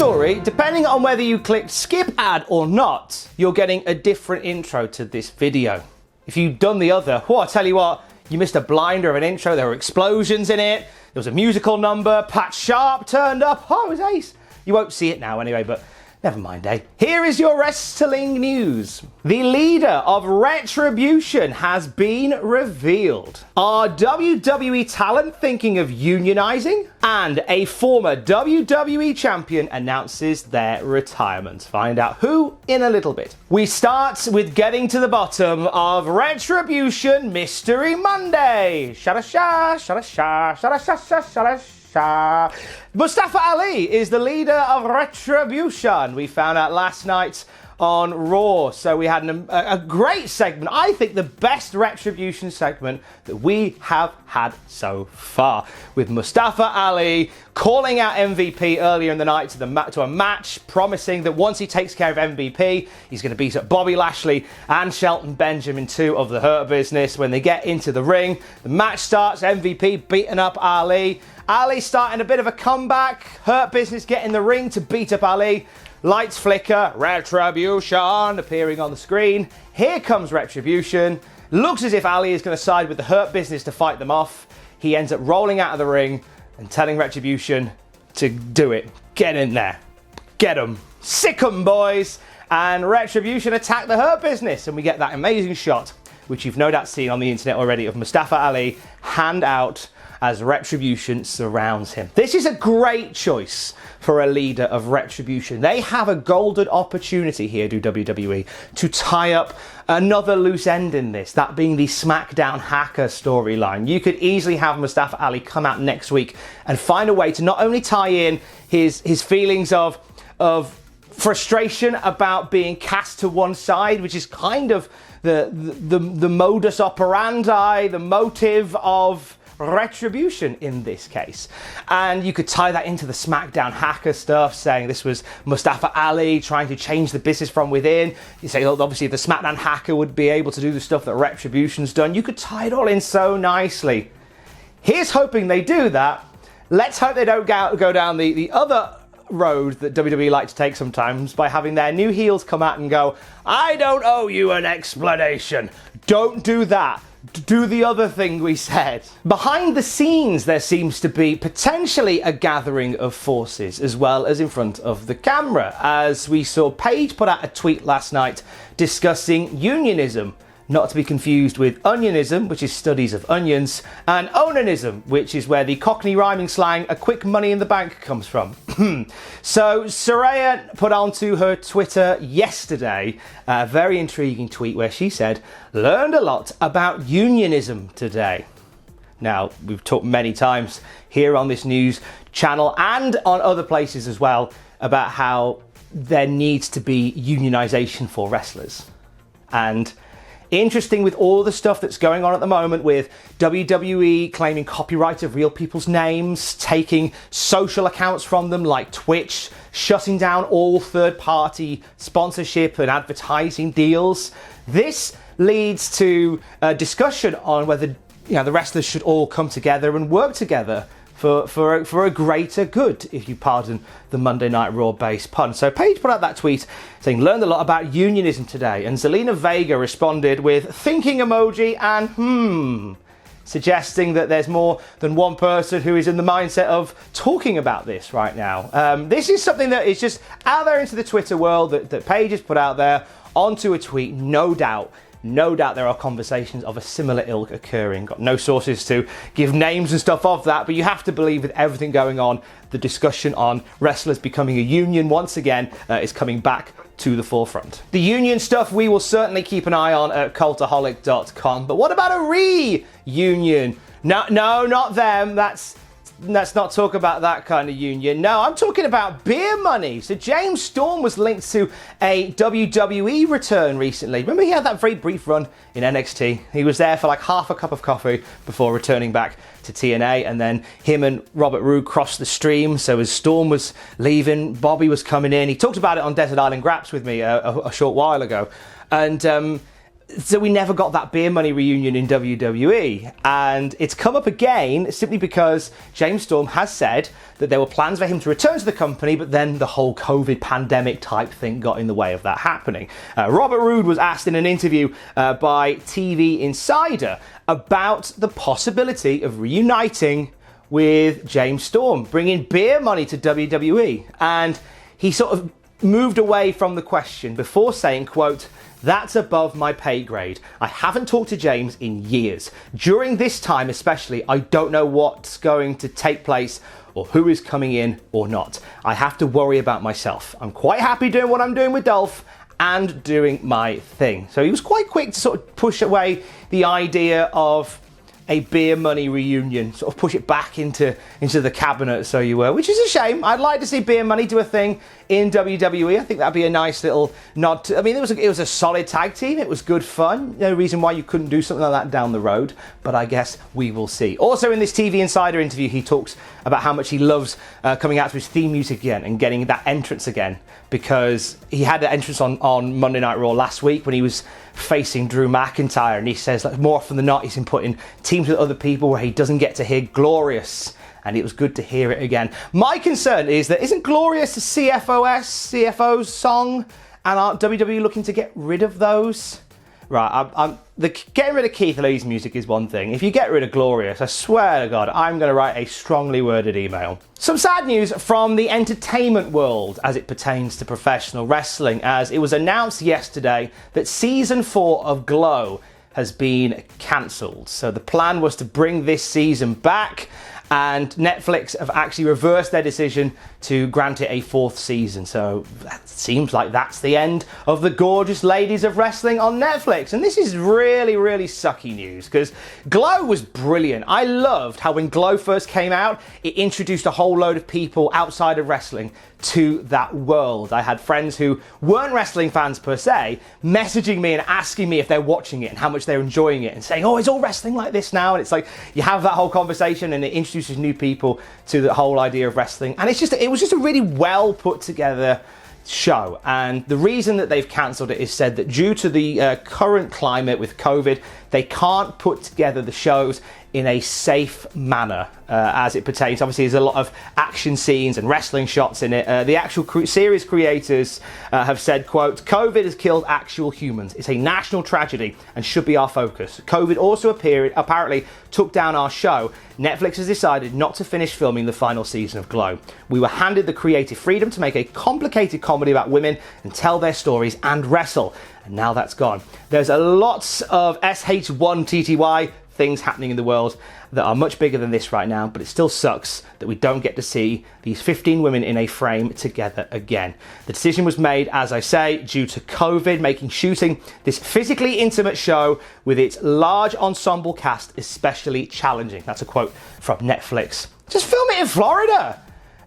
story, depending on whether you clicked skip ad or not, you're getting a different intro to this video. If you've done the other, I tell you what, you missed a blinder of an intro. There were explosions in it. There was a musical number. Pat Sharp turned up. Oh, it was ace. You won't see it now anyway, but never mind, eh? Here is your wrestling news. The leader of Retribution has been revealed. Are WWE talent thinking of unionizing? And a former WWE champion announces their retirement. Find out who in a little bit. We start with getting to the bottom of Retribution Mystery Monday. Shada-sha, shada-sha, shada-sha, shada-sha. Mustafa Ali is the leader of Retribution. We found out last night on Raw. So we had a great segment. I think the best Retribution segment that we have had so far, with Mustafa Ali calling out MVP earlier in the night to a match, promising that once he takes care of MVP, he's going to beat up Bobby Lashley and Shelton Benjamin, two of the Hurt Business. When they get into the ring, the match starts, MVP beating up Ali. Ali starting a bit of a comeback. Hurt Business get in the ring to beat up Ali. Lights flicker. Retribution appearing on the screen. Here comes Retribution. Looks as if Ali is going to side with the Hurt Business to fight them off. He ends up rolling out of the ring and telling Retribution to do it. Get in there. Get 'em. Sick 'em, boys. And Retribution attack the Hurt Business. And we get that amazing shot, which you've no doubt seen on the internet already, of Mustafa Ali hand out as Retribution surrounds him. This is a great choice for a leader of Retribution. They have a golden opportunity here, do WWE, to tie up another loose end in this, that being the SmackDown hacker storyline. You could easily have Mustafa Ali come out next week and find a way to not only tie in his feelings of frustration about being cast to one side, which is kind of the modus operandi, the motive of Retribution in this case. And you could tie that into the SmackDown hacker stuff, saying this was Mustafa Ali trying to change the business from within. You say, well, obviously the SmackDown hacker would be able to do the stuff that Retribution's done. You could tie it all in so nicely. Here's hoping they do that. Let's hope they don't go down the other road that WWE like to take sometimes, by having their new heels come out and go, I don't owe you an explanation. Don't do that. Do the other thing we said. Behind the scenes, there seems to be potentially a gathering of forces, as well as in front of the camera, as we saw Paige put out a tweet last night discussing unionism, not to be confused with onionism, which is studies of onions, and onanism, which is where the Cockney rhyming slang "a quick money in the bank" comes from. So Saraya put onto her Twitter yesterday a very intriguing tweet where she said, "Learned a lot about unionism today." Now, we've talked many times here on this news channel and on other places as well about how there needs to be unionization for wrestlers. And interesting with all the stuff that's going on at the moment, with WWE claiming copyright of real people's names, taking social accounts from them like Twitch, shutting down all third-party sponsorship and advertising deals. This leads to a discussion on whether the wrestlers should all come together and work together for a greater good, if you pardon the Monday Night Raw based pun. So Paige put out that tweet saying, learned a lot about unionism today, and Zelina Vega responded with thinking emoji and suggesting that there's more than one person who is in the mindset of talking about this right now. This is something that is just out there into the Twitter world that Paige has put out there onto a tweet. No doubt there are conversations of a similar ilk occurring. Got no sources to give names and stuff of that, but you have to believe with everything going on, the discussion on wrestlers becoming a union once again is coming back to the forefront. The union stuff we will certainly keep an eye on at Cultaholic.com, but what about a reunion? No, not them. Let's not talk about that kind of union. No, I'm talking about beer money. So James Storm was linked to a WWE return recently. Remember, he had that very brief run in NXT. He was there for like half a cup of coffee before returning back to TNA, and then him and Robert Roode crossed the stream. So as Storm was leaving, Bobby was coming in. He talked about it on Desert Island Graps with me a short while ago. And So we never got that beer money reunion in WWE, and it's come up again simply because James Storm has said that there were plans for him to return to the company, but then the whole COVID pandemic type thing got in the way of that happening. Robert Roode was asked in an interview by TV Insider about the possibility of reuniting with James Storm, bringing beer money to WWE, and he sort of moved away from the question before saying, quote, "That's above my pay grade. I haven't talked to James in years. During this time especially, I don't know what's going to take place or who is coming in or not. I have to worry about myself. I'm quite happy doing what I'm doing with Dolph and doing my thing." So he was quite quick to sort of push away the idea of a beer money reunion, sort of push it back into the cabinet, so you were, which is a shame. I'd like to see beer money do a thing in WWE. I think that'd be a nice little nod to, I mean, it was a solid tag team. It was good fun. No reason why you couldn't do something like that down the road, but I guess we will see. Also in this TV Insider interview, he talks about how much he loves coming out to his theme music again and getting that entrance again, because he had the entrance on Monday Night Raw last week when he was facing Drew McIntyre, and he says that more often than not he's been put in teams with other people where he doesn't get to hear Glorious, and it was good to hear it again. My concern is that isn't Glorious a CFO's song, and aren't WWE looking to get rid of those? Right, getting rid of Keith Lee's music is one thing. If you get rid of Glorious, I swear to God, I'm going to write a strongly worded email. Some sad news from the entertainment world as it pertains to professional wrestling, as it was announced yesterday that Season 4 of Glow has been cancelled. So the plan was to bring this season back, and Netflix have actually reversed their decision to grant it a 4th season. So that seems like that's the end of the gorgeous ladies of wrestling on Netflix. And this is really, really sucky news, because Glow was brilliant. I loved how when Glow first came out, it introduced a whole load of people outside of wrestling to that world. I had friends who weren't wrestling fans per se messaging me and asking me if they're watching it and how much they're enjoying it, and saying, "Oh, it's all wrestling like this now." And it's like you have that whole conversation, and it introduces new people to the whole idea of wrestling. And it was just a really well put together show. And the reason that they've cancelled it is said that due to the current climate with COVID, they can't put together the shows in a safe manner as it pertains. Obviously, there's a lot of action scenes and wrestling shots in it. The actual series creators have said, quote, "COVID has killed actual humans. It's a national tragedy and should be our focus. COVID also apparently took down our show. Netflix has decided not to finish filming the final season of Glow. We were handed the creative freedom to make a complicated comedy about women and tell their stories and wrestle. And now that's gone." There's a lot of SH1 TTY things happening in the world that are much bigger than this right now, but it still sucks that we don't get to see these 15 women in a frame together again. The decision was made, as I say, due to COVID, making shooting this physically intimate show with its large ensemble cast especially challenging. That's a quote from Netflix. Just film it in Florida.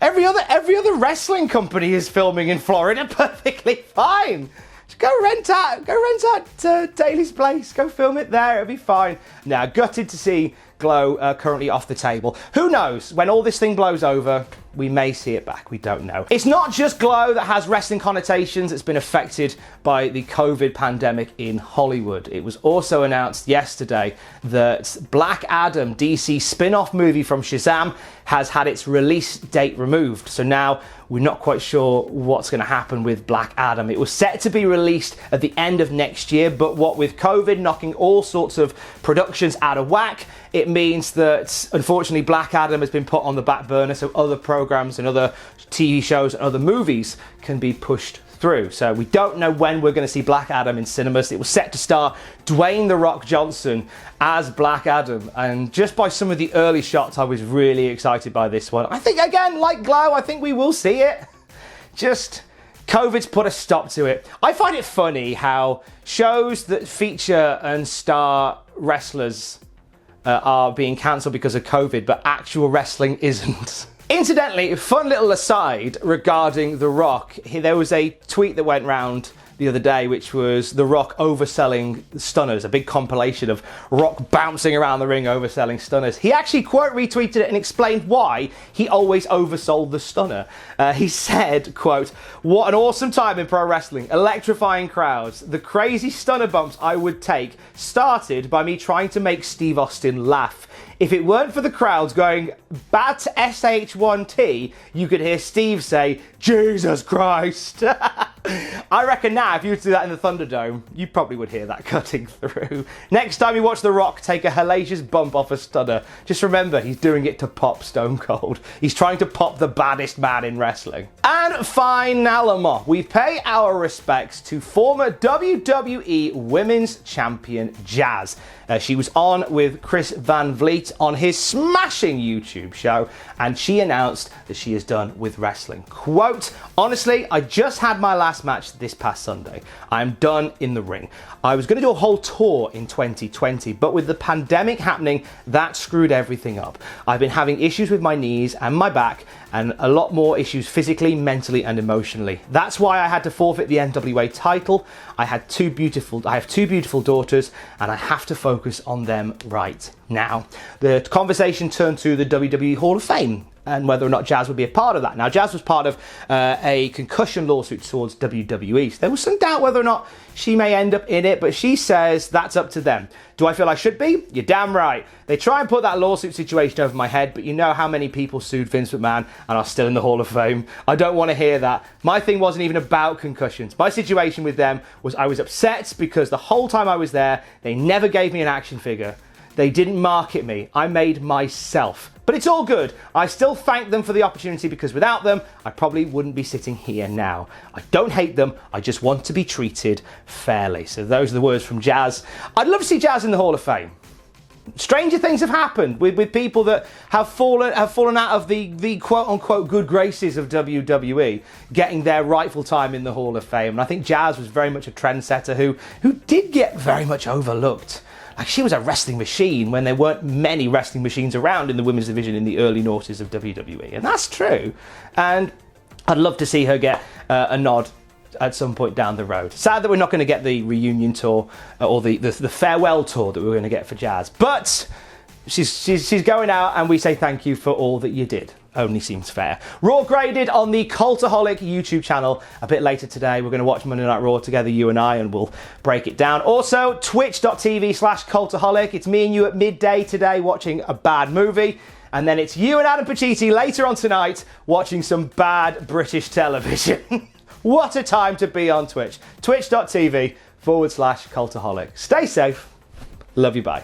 Every other wrestling company is filming in Florida perfectly fine. Go rent out Daly's Place. Go film it there. It'll be fine. Now, gutted to see Glow currently off the table. Who knows? When all this thing blows over, we may see it back. We don't know. It's not just Glow that has wrestling connotations that's been affected by the COVID pandemic in Hollywood. It was also announced yesterday that Black Adam, DC spin-off movie from Shazam, has had its release date removed. So now we're not quite sure what's going to happen with Black Adam. It was set to be released at the end of next year, but what with COVID knocking all sorts of productions out of whack, it means that unfortunately Black Adam has been put on the back burner, so other programs and other TV shows and other movies can be pushed through. So we don't know when we're going to see Black Adam in cinemas. It was set to star Dwayne "The Rock" Johnson as Black Adam, and just by some of the early shots I was really excited by this one. I think, again, like Glow, I think we will see it. Just COVID's put a stop to it. I find it funny how shows that feature and star wrestlers are being cancelled because of COVID, but actual wrestling isn't. Incidentally, fun little aside regarding The Rock. There was a tweet that went round the other day, which was The Rock overselling stunners, a big compilation of Rock bouncing around the ring overselling stunners. He actually quote retweeted it and explained why he always oversold the stunner. He said, quote, "What an awesome time in pro wrestling, electrifying crowds. The crazy stunner bumps I would take started by me trying to make Steve Austin laugh. If it weren't for the crowds going, bat SH1T, you could hear Steve say, Jesus Christ." I reckon now, if you were to do that in the Thunderdome, you probably would hear that cutting through. Next time you watch The Rock take a hellacious bump off a stunner, just remember he's doing it to pop Stone Cold. He's trying to pop the baddest man in wrestling. And finally, we pay our respects to former WWE Women's Champion Jazz. She was on with Chris Van Vliet on his smashing YouTube show, and she announced that she is done with wrestling. Quote, "Honestly, I just had my last match this past Sunday. I'm done in the ring. I was going to do a whole tour in 2020, but with the pandemic happening, that screwed everything up. I've been having issues with my knees and my back, and a lot more issues physically, mentally, and emotionally. That's why I had to forfeit the NWA title. I have two beautiful daughters, and I have to focus on them right now." The conversation turned to the WWE Hall of Fame and whether or not Jazz would be a part of that. Now, Jazz was part of a concussion lawsuit towards WWE. So there was some doubt whether or not she may end up in it, but she says that's up to them. Do I feel I should be? You're damn right. They try and put that lawsuit situation over my head, but you know how many people sued Vince McMahon and are still in the Hall of Fame. I don't want to hear that. My thing wasn't even about concussions. My situation with them was I was upset because the whole time I was there, they never gave me an action figure. They didn't market me. I made myself. But it's all good. I still thank them for the opportunity because without them, I probably wouldn't be sitting here now. I don't hate them. I just want to be treated fairly. So those are the words from Jazz. I'd love to see Jazz in the Hall of Fame. Stranger things have happened with people that have fallen out of the quote-unquote good graces of WWE, getting their rightful time in the Hall of Fame. And I think Jazz was very much a trendsetter who did get very much overlooked. Like, she was a wrestling machine when there weren't many wrestling machines around in the women's division in the early noughties of WWE. And that's true. And I'd love to see her get a nod at some point down the road. Sad that we're not going to get the reunion tour or the farewell tour that we were going to get for Jazz. But she's going out, and we say thank you for all that you did. Only seems fair. Raw graded on the Cultaholic YouTube channel a bit later today. We're going to watch Monday Night Raw together, you and I, and we'll break it down. Also, twitch.tv/Cultaholic. It's me and you at midday today watching a bad movie. And then it's you and Adam Pacitti later on tonight watching some bad British television. What a time to be on Twitch. Twitch.tv/Cultaholic. Stay safe. Love you, bye.